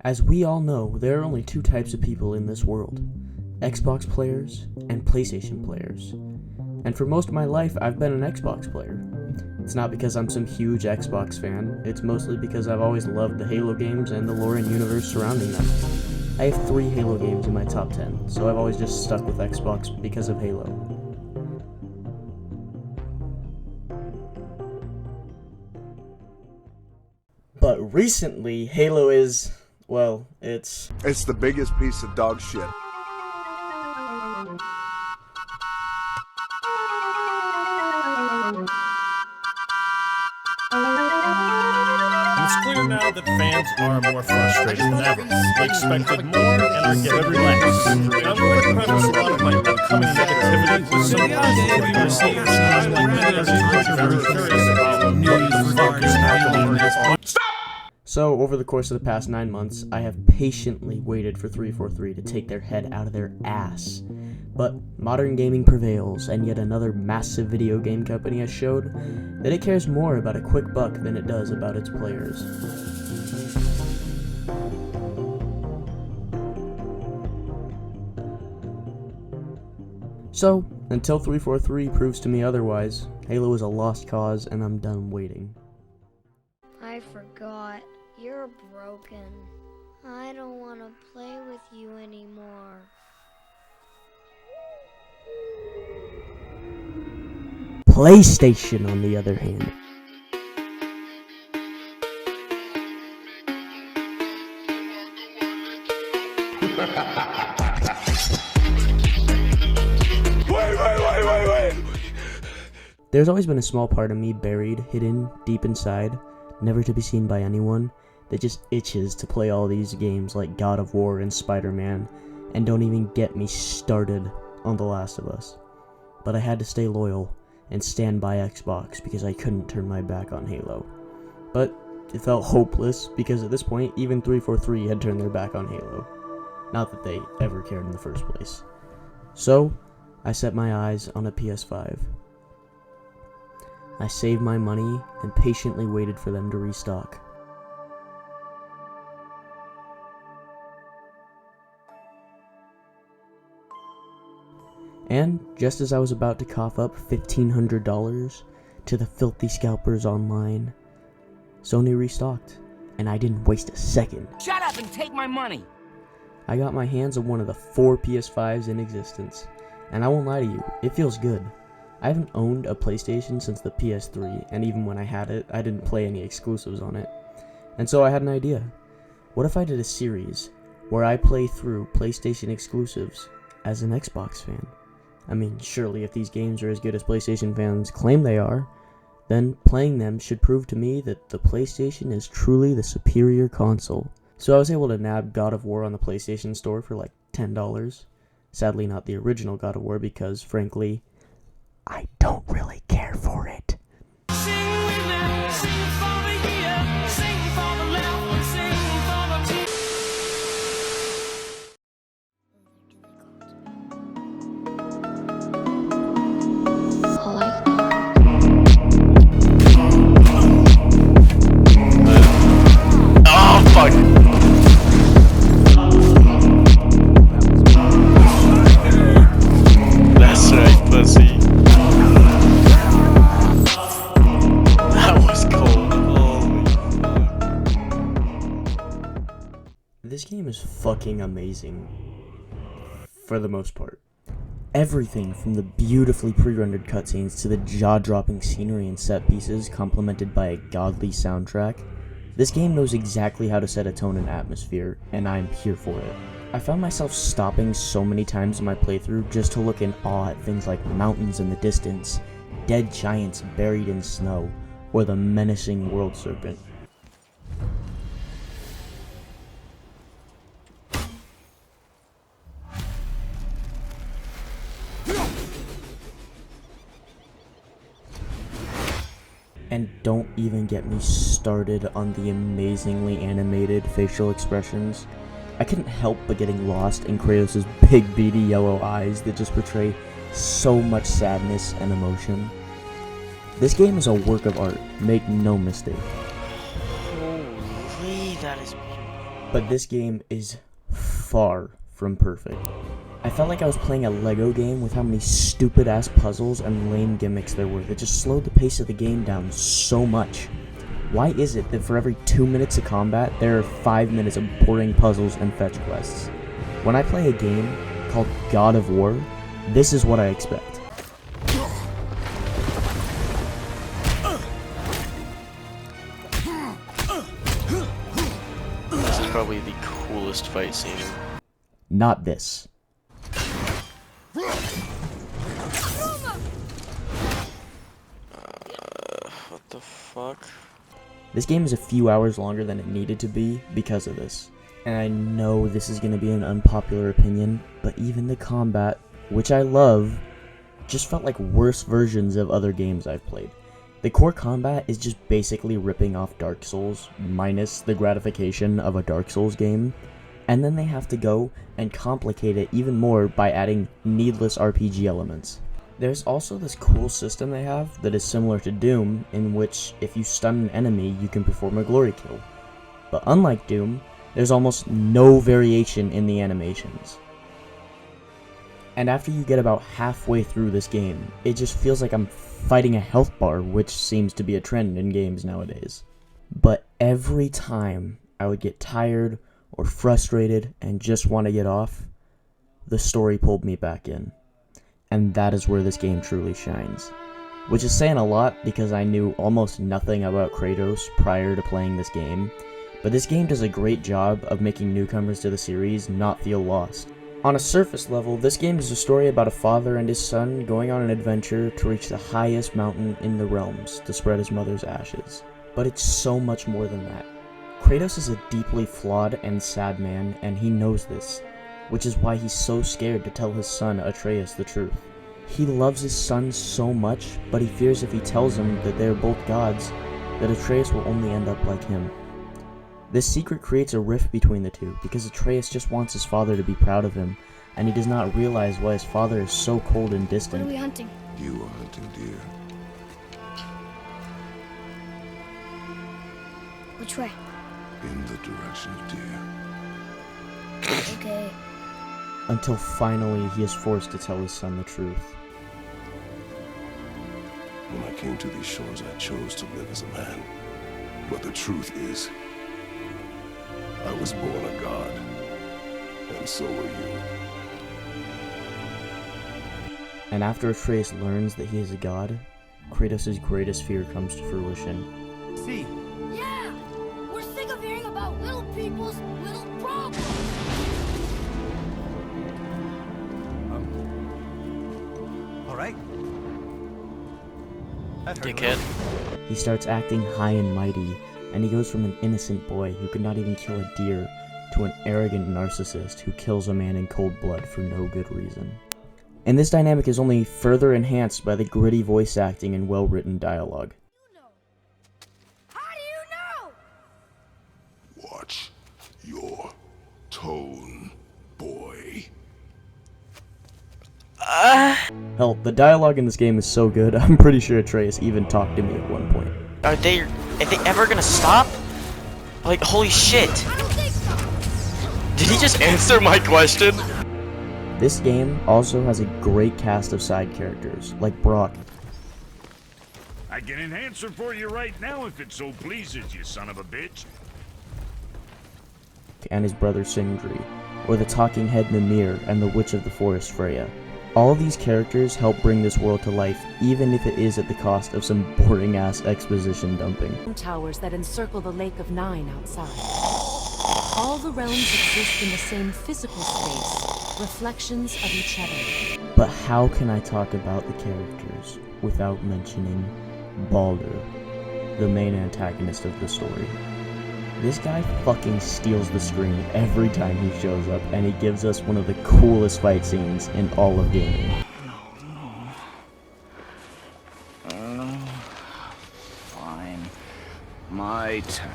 As we all know, there are only two types of people in this world: Xbox players and PlayStation players. And for most of my life, I've been an Xbox player. It's not because I'm some huge Xbox fan, it's mostly because I've always loved the Halo games and the lore and universe surrounding them. I have 3 Halo games in my top 10, so I've always just stuck with Xbox because of Halo. But recently, Halo is, well, it's the biggest piece of dog shit. It's clear now that fans are more frustrated than ever. They expected more and are getting less. And I'm going to preface a lot of my upcoming negativity with some positivity received. I, like many others, are very curious about what the fuck is happening next. So, over the course of the past 9 months, I have patiently waited for 343 to take their head out of their ass. But modern gaming prevails, and yet another massive video game company has showed that it cares more about a quick buck than it does about its players. So, until 343 proves to me otherwise, Halo is a lost cause, and I'm done waiting. I forgot. You're broken. I don't want to play with you anymore. PlayStation, on the other hand. Wait. There's always been a small part of me buried, hidden, deep inside, never to be seen by anyone, that just itches to play all these games like God of War and Spider-Man, and don't even get me started on The Last of Us. But I had to stay loyal and stand by Xbox because I couldn't turn my back on Halo. But it felt hopeless because at this point, even 343 had turned their back on Halo. Not that they ever cared in the first place. So, I set my eyes on a PS5. I saved my money and patiently waited for them to restock. And just as I was about to cough up $1,500 to the filthy scalpers online, Sony restocked, and I didn't waste a second. Shut up and take my money! I got my hands on one of the 4 PS5s in existence, and I won't lie to you, it feels good. I haven't owned a PlayStation since the PS3, and even when I had it, I didn't play any exclusives on it. And so I had an idea. What if I did a series where I play through PlayStation exclusives as an Xbox fan? I mean, surely if these games are as good as PlayStation fans claim they are, then playing them should prove to me that the PlayStation is truly the superior console. So I was able to nab God of War on the PlayStation Store for like $10. Sadly not the original God of War because, frankly, I don't really care for it. That's right, pussy. That was cold. Holy fuck. This game is fucking amazing. For the most part. Everything from the beautifully pre-rendered cutscenes to the jaw-dropping scenery and set pieces complemented by a godly soundtrack. This game knows exactly how to set a tone and atmosphere, and I'm here for it. I found myself stopping so many times in my playthrough just to look in awe at things like mountains in the distance, dead giants buried in snow, or the menacing world serpent. And don't even get me started on the amazingly animated facial expressions. I couldn't help but getting lost in Kratos' big beady yellow eyes that just portray so much sadness and emotion. This game is a work of art, make no mistake. Holy, that is beautiful. But this game is far from perfect. I felt like I was playing a Lego game with how many stupid ass puzzles and lame gimmicks there were that just slowed the pace of the game down so much. Why is it that for every 2 minutes of combat, there are 5 minutes of boring puzzles and fetch quests? When I play a game called God of War, this is what I expect. This is probably the coolest fight scene. Not this. What the fuck? This game is a few hours longer than it needed to be because of this. And I know this is going to be an unpopular opinion, but even the combat, which I love, just felt like worse versions of other games I've played. The core combat is just basically ripping off Dark Souls, minus the gratification of a Dark Souls game, and then they have to go and complicate it even more by adding needless RPG elements. There's also this cool system they have that is similar to Doom, in which if you stun an enemy, you can perform a glory kill. But unlike Doom, there's almost no variation in the animations. And after you get about halfway through this game, it just feels like I'm fighting a health bar, which seems to be a trend in games nowadays. But every time I would get tired or frustrated and just want to get off, the story pulled me back in. And that is where this game truly shines. Which is saying a lot because I knew almost nothing about Kratos prior to playing this game, but this game does a great job of making newcomers to the series not feel lost. On a surface level, this game is a story about a father and his son going on an adventure to reach the highest mountain in the realms to spread his mother's ashes. But it's so much more than that. Kratos is a deeply flawed and sad man, and he knows this, which is why he's so scared to tell his son Atreus the truth. He loves his son so much, but he fears if he tells him that they are both gods, that Atreus will only end up like him. This secret creates a rift between the two, because Atreus just wants his father to be proud of him, and he does not realize why his father is so cold and What distant. are we hunting? You are hunting deer. Which way? In the direction of deer. Okay. Until finally he is forced to tell his son the truth. When I came to these shores, I chose to live as a man. But the truth is, I was born a god. And so were you. And after Atreus learns that he is a god, Kratos' greatest fear comes to fruition. See, Yeah! We're sick of hearing about little people's little problems! all right. That hurt a Dickhead. little. He starts acting high and mighty, and he goes from an innocent boy who could not even kill a deer to an arrogant narcissist who kills a man in cold blood for no good reason. And this dynamic is only further enhanced by the gritty voice acting and well-written dialogue. How do you know? Watch your tone, boy. Hell, the dialogue in this game is so good, I'm pretty sure Atreus even talked to me at one point. Are they ever gonna stop? Like, holy shit! I don't think so! Did he just answer my question? This game also has a great cast of side characters, like Brock, I can enhance it for you right now if it so pleases you, son of a bitch. and his brother Sindri, or the talking head Mimir and the Witch of the Forest Freya. All these characters help bring this world to life, even if it is at the cost of some boring-ass exposition dumping. Towers that encircle the Lake of Nine outside. All the realms exist in the same physical space, reflections of each other. But how can I talk about the characters without mentioning Baldur, the main antagonist of the story? This guy fucking steals the screen every time he shows up, and he gives us one of the coolest fight scenes in all of gaming. Fine. My turn.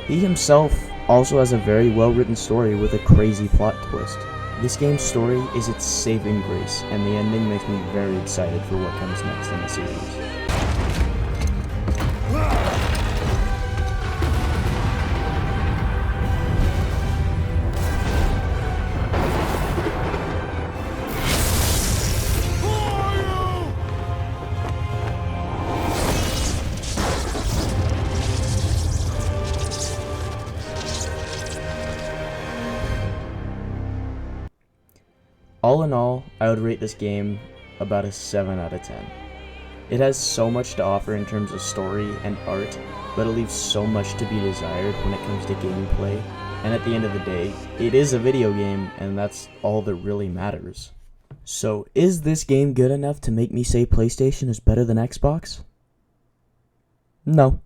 He himself also has a very well-written story with a crazy plot twist. This game's story is its saving grace, and the ending makes me very excited for what comes next in the series. All in all, I would rate this game about a 7 out of 10. It has so much to offer in terms of story and art, but it leaves so much to be desired when it comes to gameplay, and at the end of the day, it is a video game, and that's all that really matters. So, is this game good enough to make me say PlayStation is better than Xbox? No.